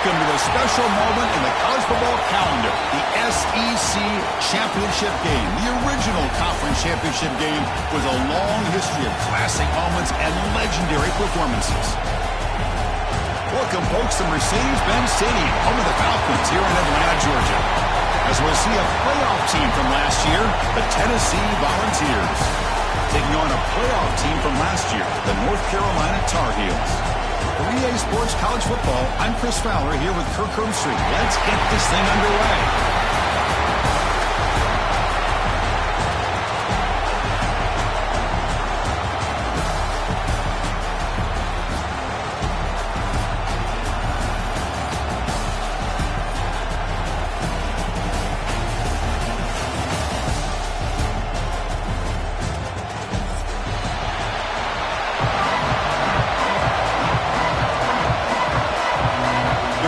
Welcome to a special moment in the college football calendar, the SEC Championship game. The original conference championship game with a long history of classic moments and legendary performances. Welcome, folks, to Mercedes-Benz Stadium, home of the Falcons here in Atlanta, Georgia, as we'll see a playoff team from last year, the Tennessee Volunteers, taking on a playoff team from last year, the North Carolina Tar Heels. For EA Sports College Football, I'm Chris Fowler here with Kirk Herbstreit. Let's get this thing underway.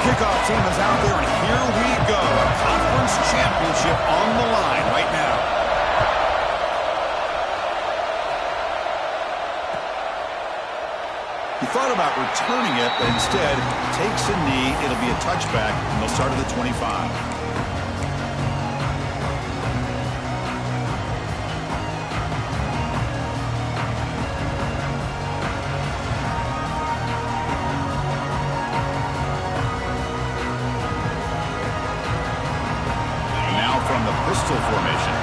Kickoff team is out there, and here we go. A conference championship on the line right now. He thought about returning it, but instead takes a knee. It'll be a touchback, and they'll start at the 25. Pistol formation.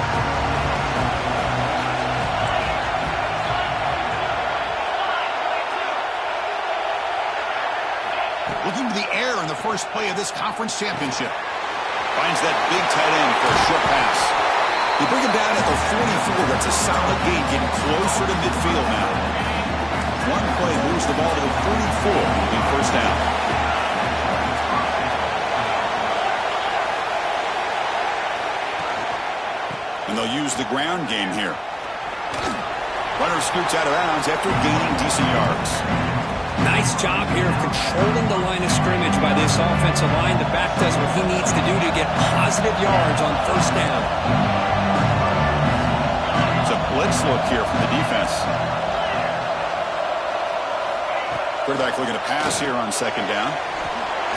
Looking to the air in the first play of this conference championship. Finds that big tight end for a short pass. You bring him down at the 44. That's a solid gain, getting closer to midfield now. One play moves the ball to the 44. It'll be first down. And they'll use the ground game here. Runner scoots out of bounds after gaining decent yards. Nice job here of controlling the line of scrimmage by this offensive line. The back does what he needs to do to get positive yards on first down. It's a blitz look here from the defense. Quarterback looking to pass here on second down.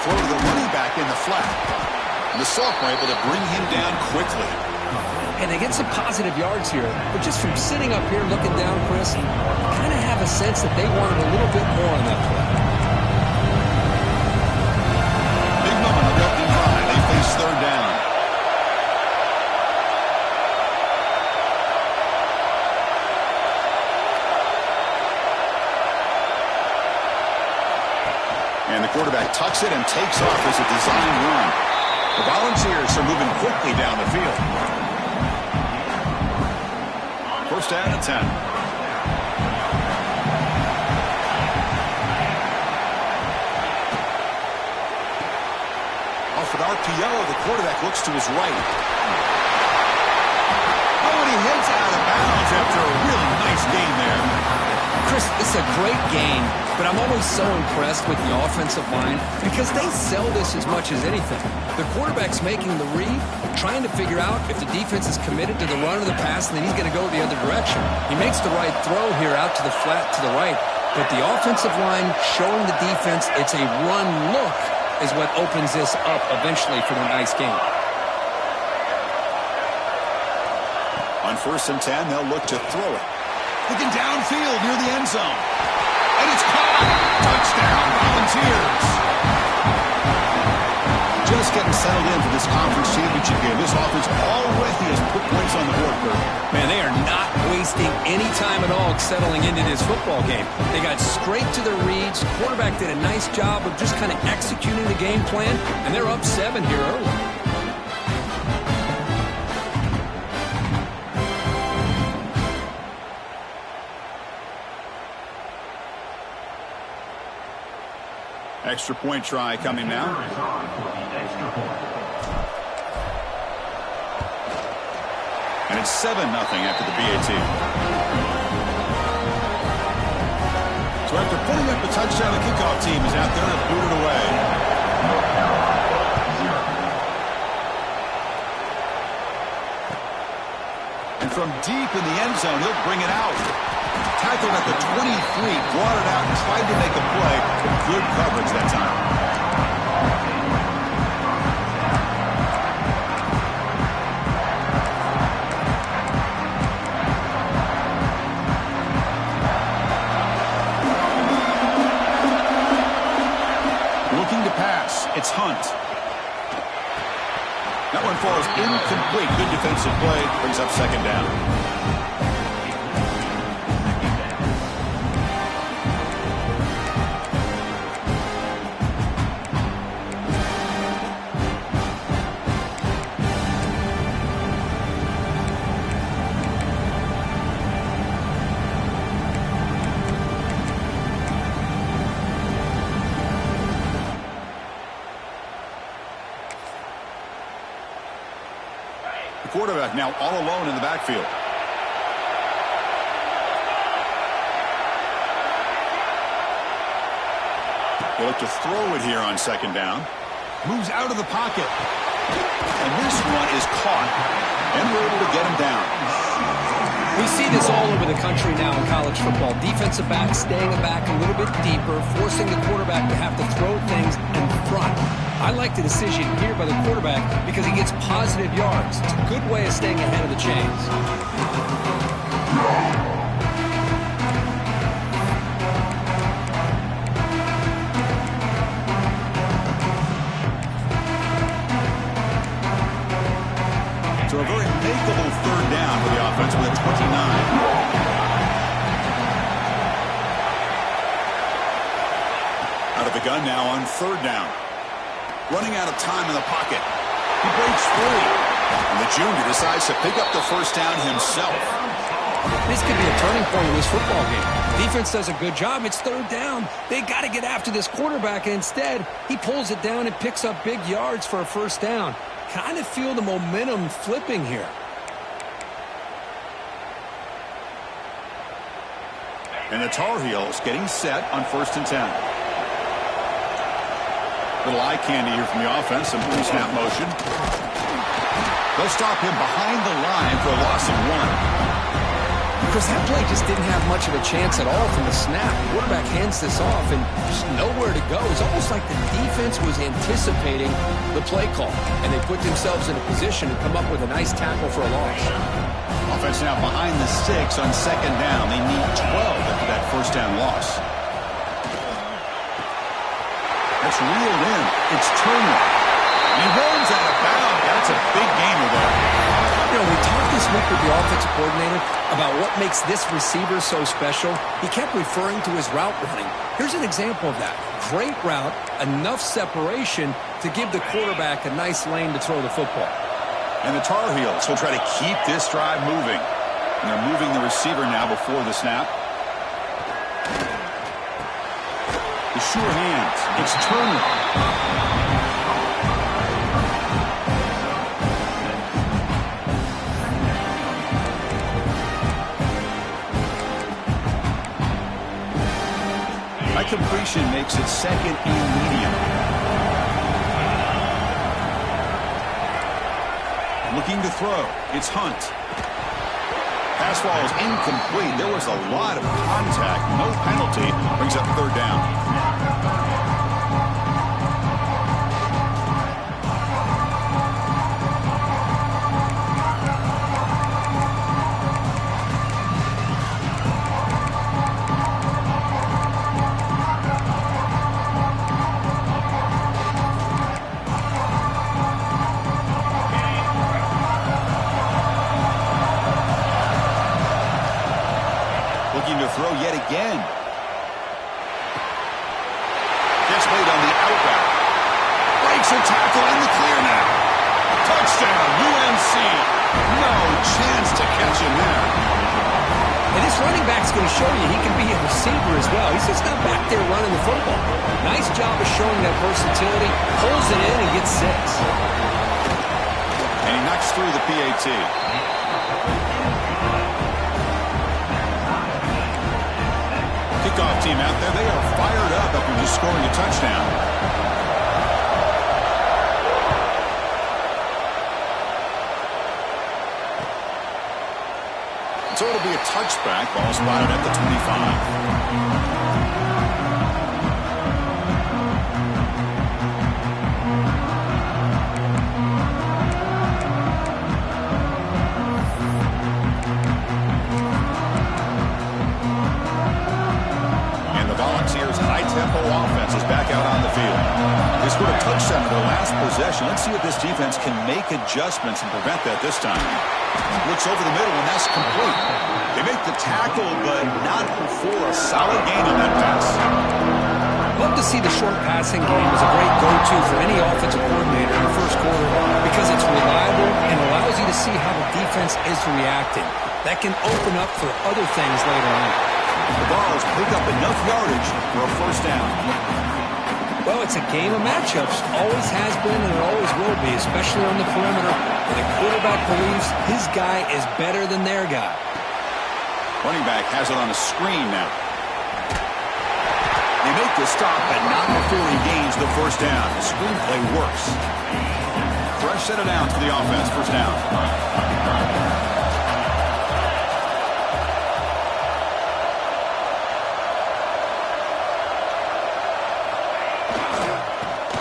Throw to the running back in the flat. And the sophomore able to bring him down quickly. And they get some positive yards here. But just from sitting up here looking down, Chris, you kind of have a sense that they wanted a little bit more on that play. Big moment on the opening drive. They face third down. And the quarterback tucks it and takes off as a design run. The Volunteers are moving quickly down the field. First down and 10. Off an RPO, the quarterback looks to his right. Oh, and he heads out of bounds after a really nice gain there. Chris, it's a great game, but I'm always so impressed with the offensive line because they sell this as much as anything. The quarterback's making the read, trying to figure out if the defense is committed to the run or the pass, and then he's going to go the other direction. He makes the right throw here out to the flat to the right, but the offensive line showing the defense it's a run look is what opens this up eventually for the nice game. On first and 10, they'll look to throw it. Looking downfield near the end zone. And it's caught. Touchdown, Volunteers. Just getting settled in for this conference championship game. This offense already has put points on the board, Kirk. Man, they are not wasting any time at all settling into this football game. They got straight to their reads. Quarterback did a nice job of just kind of executing the game plan, and they're up 7 here early. Extra point try coming now. And it's 7-0 after the BAT. So after putting up a touchdown, the kickoff team is out there to boot it away. And from deep in the end zone, he'll bring it out. Tackled at the 23, brought it out and tried to make a play. Good coverage that time. incomplete. Good defensive play. Brings up second down. The quarterback now all alone in the backfield. They look to throw it here on second down. Moves out of the pocket. And this one is caught. And we're able to get him down. We see this all over the country now in college football. Defensive backs staying back a little bit deeper, forcing the quarterback to have to throw things in front. I like the decision here by the quarterback because he gets positive yards. It's a good way of staying ahead of the chains. So a very makeable third down for the offense with a 29. Out of the gun now on third down. Running out of time in the pocket. He breaks free. And the junior decides to pick up the first down himself. This could be a turning point in this football game. Defense does a good job. It's third down. They got to get after this quarterback. And instead, he pulls it down and picks up big yards for a first down. Kind of feel the momentum flipping here. And the Tar Heels getting set on 1st and 10. Little eye candy here from the offense. Some pre-snap motion. They'll stop him behind the line for a loss of 1. Because that play just didn't have much of a chance at all from the snap. The quarterback hands this off and just nowhere to go. It's almost like the defense was anticipating the play call. And they put themselves in a position to come up with a nice tackle for a loss. Offense now behind the 6 on second down. They need 12 after that first down loss. That's reeled in. It's Turner. He runs out of bounds. That's a big gainer there. You know, we talked this week with the offensive coordinator about what makes this receiver so special. He kept referring to his route running. Here's an example of that. Great route, enough separation to give the quarterback a nice lane to throw the football. And the Tar Heels will try to keep this drive moving. And they're moving the receiver now before the snap. The sure hands. It's Turner. High completion makes it second and medium. Looking to throw. It's Hunt. Pass ball is incomplete. There was a lot of contact. No penalty. Brings up third down. Looking to throw yet again. Gets laid on the out route. Breaks a tackle in the clear now. Touchdown, UNC. No chance to catch him there. And this running back's going to show you he can be a receiver as well. He's just not back there running the football. Nice job of showing that versatility. Pulls it in and gets 6. And he knocks through the PAT. Kickoff team out there. They are fired up after just scoring a touchdown. So it'll be a touchback. Ball spotted at the 25. up-tempo offense is back out on the field. They scored a touchdown in their last possession. Let's see if this defense can make adjustments and prevent that this time. Looks over the middle, and that's complete. They make the tackle, but not before a solid gain on that pass. Love to see the short passing game as a great go-to for any offensive coordinator in the first quarter because it's reliable and allows you to see how the defense is reacting. That can open up for other things later on. The Vols pick up enough yardage for a first down. Well, it's a game of matchups. Always has been and it always will be, especially on the perimeter, where the quarterback believes his guy is better than their guy. Running back has it on a screen now. They make the stop, but not before he gains the first down. The screenplay works. Fresh set of downs for the offense. First down.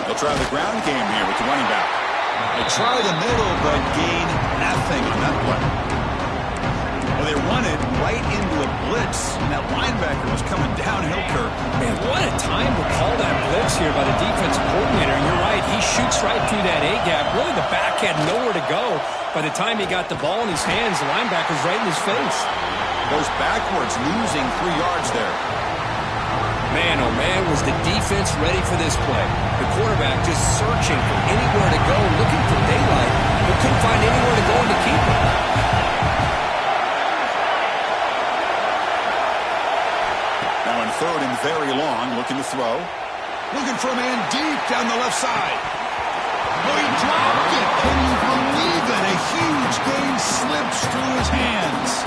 They'll try the ground game here with the running back. They try the middle, but gain nothing on that play. Well, they run it right into a blitz, and that linebacker was coming downhill curve. Man, what a time to call that blitz here by the defensive coordinator. You're right, he shoots right through that A-gap. Really, the back had nowhere to go. By the time he got the ball in his hands, the linebacker's right in his face. Goes backwards, losing 3 yards there. Man, oh man, was the defense ready for this play. The quarterback just searching for anywhere to go, looking for daylight, but couldn't find anywhere to go in to keep it. Now in third and very long, looking to throw. Looking for a man deep down the left side. Oh, he dropped it. Can you believe it? A huge gain slips through his hands.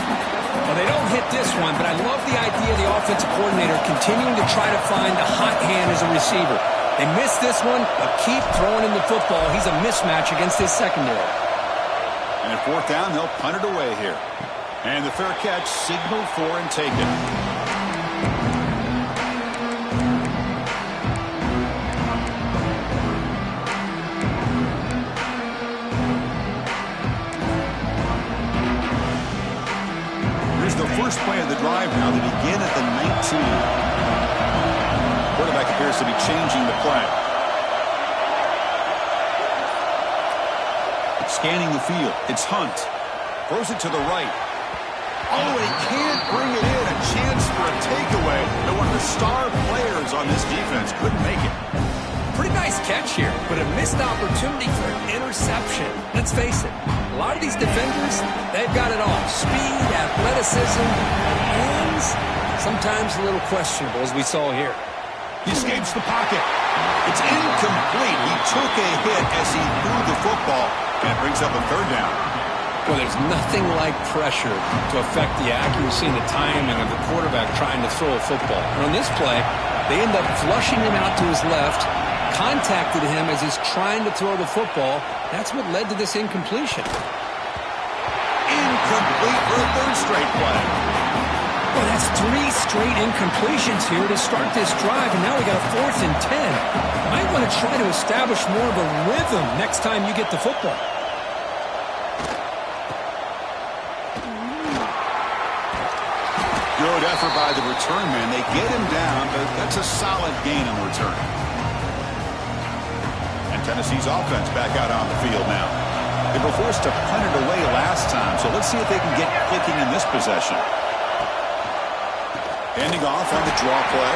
Well, they don't hit this one, but I love the idea of the offensive coordinator continuing to try to find a hot hand as a receiver. They missed this one, but keep throwing him the football. He's a mismatch against his secondary. And at fourth down, they'll punt it away here. And the fair catch signaled for and taken. First play of the drive now. They begin at the 19. Quarterback appears to be changing the play. Scanning the field. It's Hunt. Throws it to the right. Oh, he can't bring it in. A chance for a takeaway. But one of the star players on this defense couldn't make it. Pretty nice catch here, but a missed opportunity for an interception. Let's face it, a lot of these defenders, they've got it all. Speed, athleticism, hands, sometimes a little questionable, as we saw here. He escapes the pocket. It's incomplete. He took a hit as he threw the football, and it brings up a third down. Well, there's nothing like pressure to affect the accuracy and the timing of the quarterback trying to throw a football. And on this play, they end up flushing him out to his left, contacted him as he's trying to throw the football. That's what led to this incompletion. Incomplete for a third straight play. Well, that's 3 straight incompletions here to start this drive, and now we got a 4th and 10. Might want to try to establish more of a rhythm next time you get the football. Good effort by the return man. They get him down, but that's a solid gain on the return. Tennessee's offense back out on the field now. They were forced to punt it away last time, so let's see if they can get clicking in this possession. Ending off on the draw play.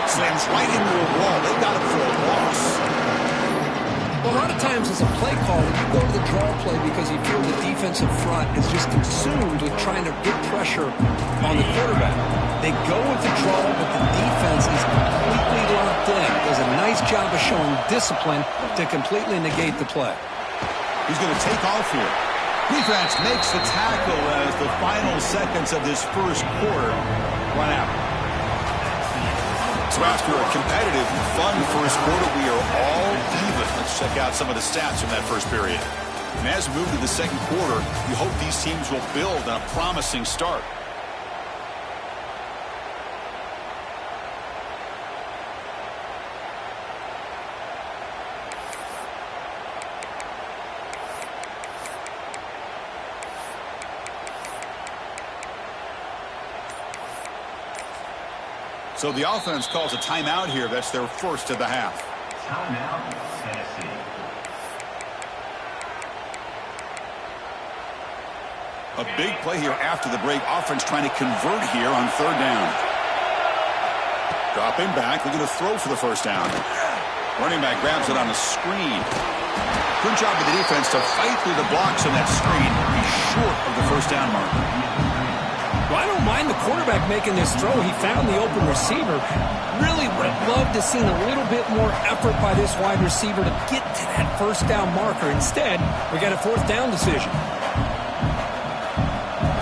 Slams right into a wall. They got it for a loss. Well, a lot of times as a play caller, you go to the draw play because you feel the defensive front is just consumed with trying to get pressure on the quarterback. They go with the draw, but the defense is completely locked in. Does a nice job of showing discipline to completely negate the play. He's going to take off here. Defense makes the tackle as the final seconds of this first quarter run out. So after a competitive, fun first quarter, we are all even. Let's check out some of the stats from that first period. And as we move to the second quarter, we hope these teams will build on a promising start. So the offense calls a timeout here. That's their first of the half. Timeout, Tennessee. A big play here after the break. Offense trying to convert here on third down. Dropping back, looking to throw for the first down. Running back grabs it on a screen. Good job of the defense to fight through the blocks on that screen. He's short of the first down marker. Well, I don't mind the quarterback making this throw. He found the open receiver. Really would have loved to see a little bit more effort by this wide receiver to get to that first down marker. Instead, we got a fourth down decision.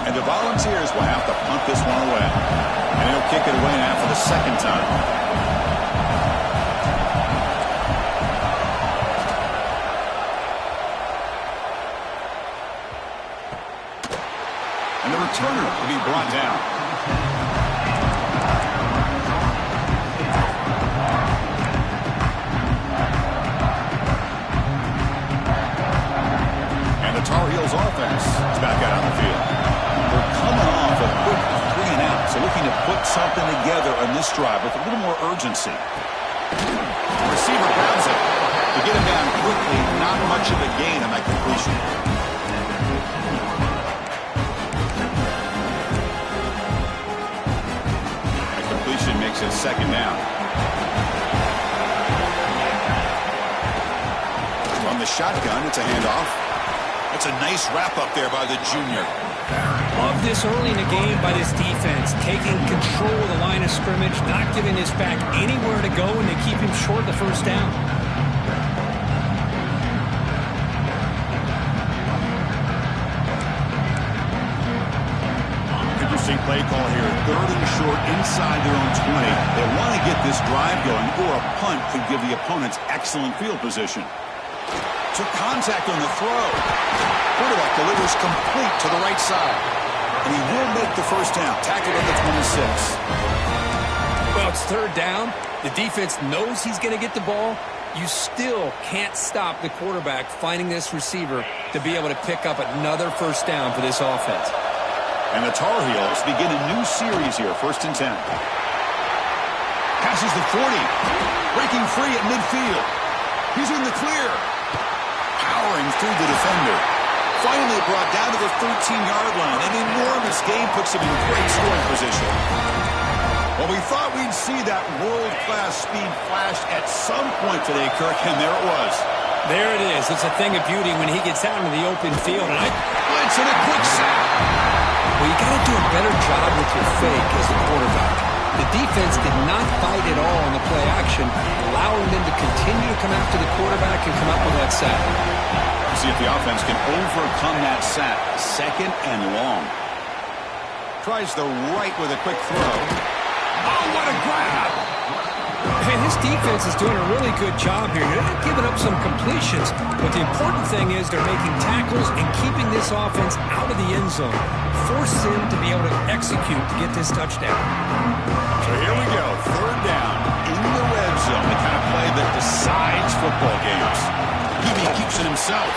And the Volunteers will have to punt this one away. And he'll kick it away now for the second time. And the returner will be brought down. And the Tar Heels offense is back out on the field. They're coming off a quick 3 and out, so looking to put something together on this drive with a little more urgency. The receiver grabs it to get him down quickly. Not much of a gain on that completion. That completion makes it second down. From the shotgun, it's a handoff. That's a nice wrap-up there by the junior. Love this early in the game by this defense, taking control of the line of scrimmage, not giving this back anywhere to go, and they keep him short the first down. Interesting play call here. 3rd and short inside their own 20. They want to get this drive going, or a punt could give the opponents excellent field position. Took contact on the throw. Quarterback delivers complete to the right side. And he will make the first down. Tackled at the 26. Well, it's third down. The defense knows he's going to get the ball. You still can't stop the quarterback finding this receiver to be able to pick up another first down for this offense. And the Tar Heels begin a new series here. 1st and 10. Passes the 40. Breaking free at midfield. He's in the clear. Powering through the defender. Finally brought down to the 13-yard line. An enormous gain puts him in great scoring position. Well, we thought we'd see that world-class speed flash at some point today, Kirk, and there it was. There it is. It's a thing of beauty when he gets out into the open field. And Blitz and a quick sack. Well, you got to do a better job with your fake as a quarterback. The defense did not fight at all on the play action, allowing them to continue to come after the quarterback and come up with that sack. See if the offense can overcome that sack. 2nd and long. Tries the right with a quick throw. Oh, what a grab! Hey, this defense is doing a really good job here. They're not giving up some completions, but the important thing is they're making tackles and keeping this offense out of the end zone. Force him to be able to execute to get this touchdown. So here we go. 3rd down in the red zone. The kind of play that decides football games. He keeps it himself.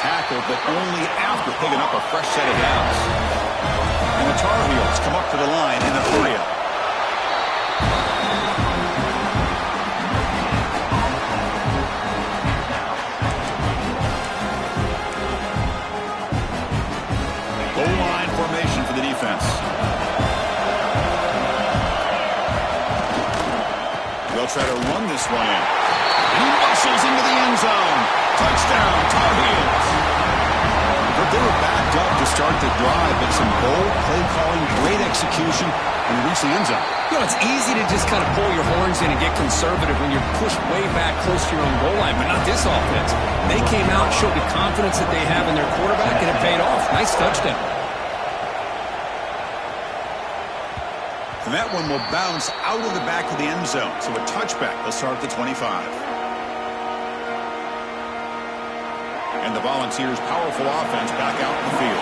Tackled, but only after picking up a fresh set of downs. And the Tar Heels come up to the line in a hurry up. Goal line formation for the defense. They'll try to run this one in. And he muscles into the end zone. Touchdown, Tar Heels. But they were backed up to start the drive, but some bold play calling, great execution, and reach the end zone. You know, it's easy to just kind of pull your horns in and get conservative when you're pushed way back close to your own goal line, but not this offense. They came out, showed the confidence that they have in their quarterback, and it paid off. Nice touchdown. And that one will bounce out of the back of the end zone. So a touchback. They'll start at the 25. And the Volunteers' powerful offense back out in the field.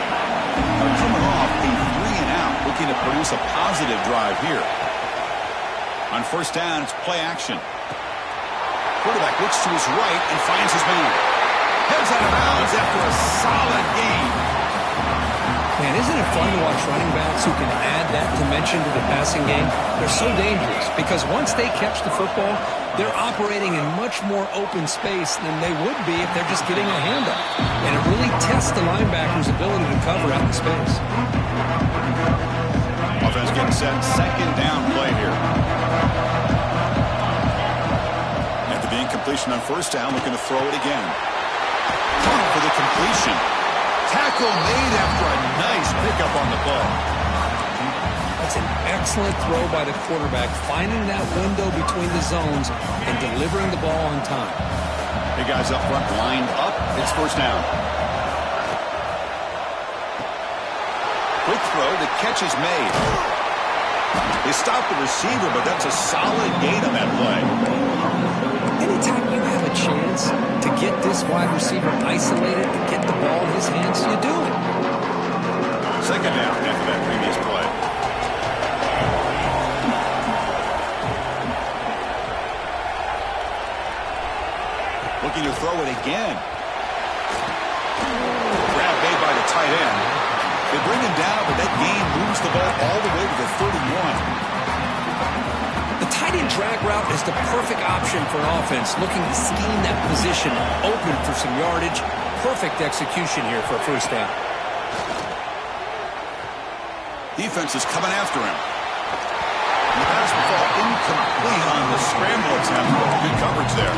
They're coming off a 3 and out, looking to produce a positive drive here. On 1st down, it's play action. Quarterback looks to his right and finds his man. Heads out of bounds after a solid gain. Man, isn't it fun to watch running backs who can add that dimension to the passing game? They're so dangerous because once they catch the football, they're operating in much more open space than they would be if they're just getting a handoff. And it really tests the linebacker's ability to cover out in space. Offense getting set. Second down play here. After the incompletion on first down, looking to throw it again. For the completion. Tackle made after a nice pickup on the play. That's an excellent throw by the quarterback, finding that window between the zones and delivering the ball on time. Hey, guys up front lined up. It's first down. Quick throw. The catch is made. They stopped the receiver, but that's a solid gain on that play. Anytime you have a chance to get this wide receiver isolated, to get the ball in his hands, you do it. Second down after that previous play. Looking to throw it again. Grab made by the tight end. They bring him down, but that gain moves the ball all the way to the 31. The tight end drag route is the perfect option for an offense looking to scheme that position open for some yardage. Perfect execution here for a first down. Defense is coming after him. The pass will fall incomplete on the scramble attempt. Good coverage there.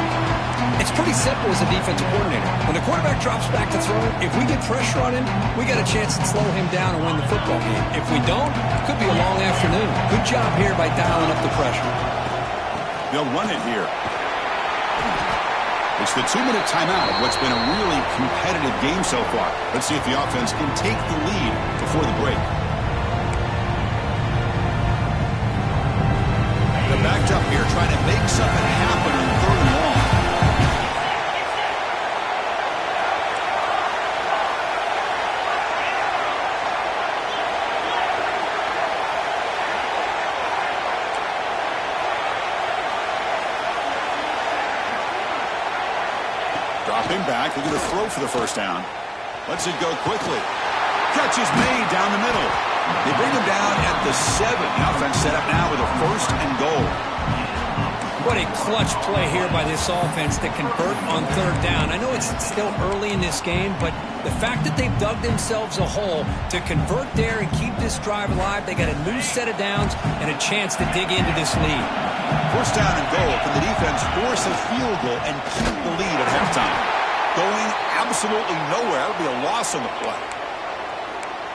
It's pretty simple as a defensive coordinator. When the quarterback drops back to throw, if we get pressure on him, we got a chance to slow him down and win the football game. If we don't, it could be a long afternoon. Good job here by dialing up the pressure. They'll run it here. It's the 2-minute timeout of what's been a really competitive game so far. Let's see if the offense can take the lead before the break. They're backed up here trying to make something happen on third and long. Dropping back, they're going to throw for the first down. Lets it go quickly. Catch is made down the middle. They bring him down at the 7. The offense set up now with a first and goal. What a clutch play here by this offense to convert on third down. I know it's still early in this game, but the fact that they've dug themselves a hole to convert there and keep this drive alive, they got a new set of downs and a chance to dig into this lead. First down and goal. Can the defense force a field goal and keep the lead at halftime? Going absolutely nowhere. That'll be a loss on the play.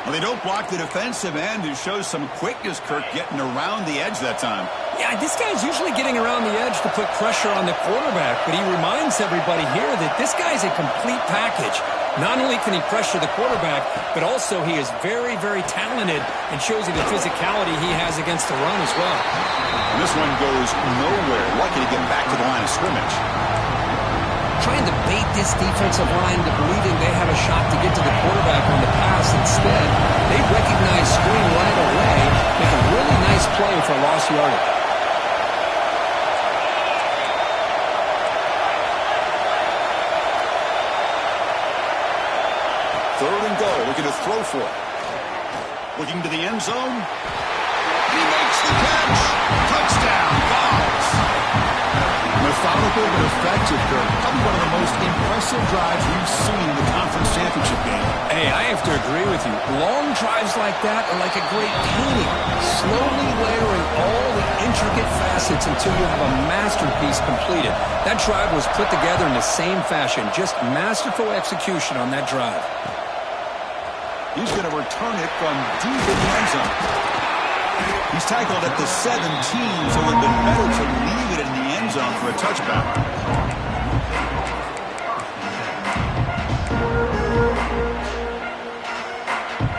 Well, they don't block the defensive end, who shows some quickness, Kirk, getting around the edge that time. Yeah, this guy's usually getting around the edge to put pressure on the quarterback, but he reminds everybody here that this guy's a complete package. Not only can he pressure the quarterback, but also he is very, very talented and shows you the physicality he has against the run as well. And this one goes nowhere. Lucky to get back to the line of scrimmage. Trying to bait this defensive line to believing they have a shot to get to the quarterback on the pass. Instead, they recognize screen right away, make a really nice play for a lost yardage. Third and goal, looking to throw for it. Looking to the end zone. He makes the catch. Touchdown, Dogs. Methodical but effective, Kirk. Probably one of the most impressive drives we've seen in the conference championship game. Hey, I have to agree with you. Long drives like that are like a great painting. Slowly layering all the intricate facets until you have a masterpiece completed. That drive was put together in the same fashion. Just masterful execution on that drive. He's going to return it from deep in the end zone. He's tackled at the 17, so it would have been better to leave it in the end zone for a touchback.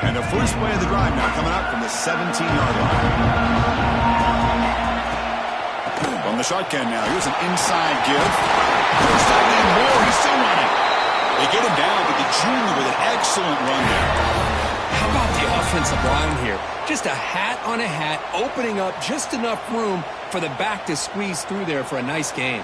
And the first play of the drive now coming up from the 17-yard line. From the shotgun now, here's an inside give. First down and more, he's still running. They get him down, but the junior with an excellent run there. How about the offensive line here? Just a hat on a hat, opening up just enough room for the back to squeeze through there for a nice gain.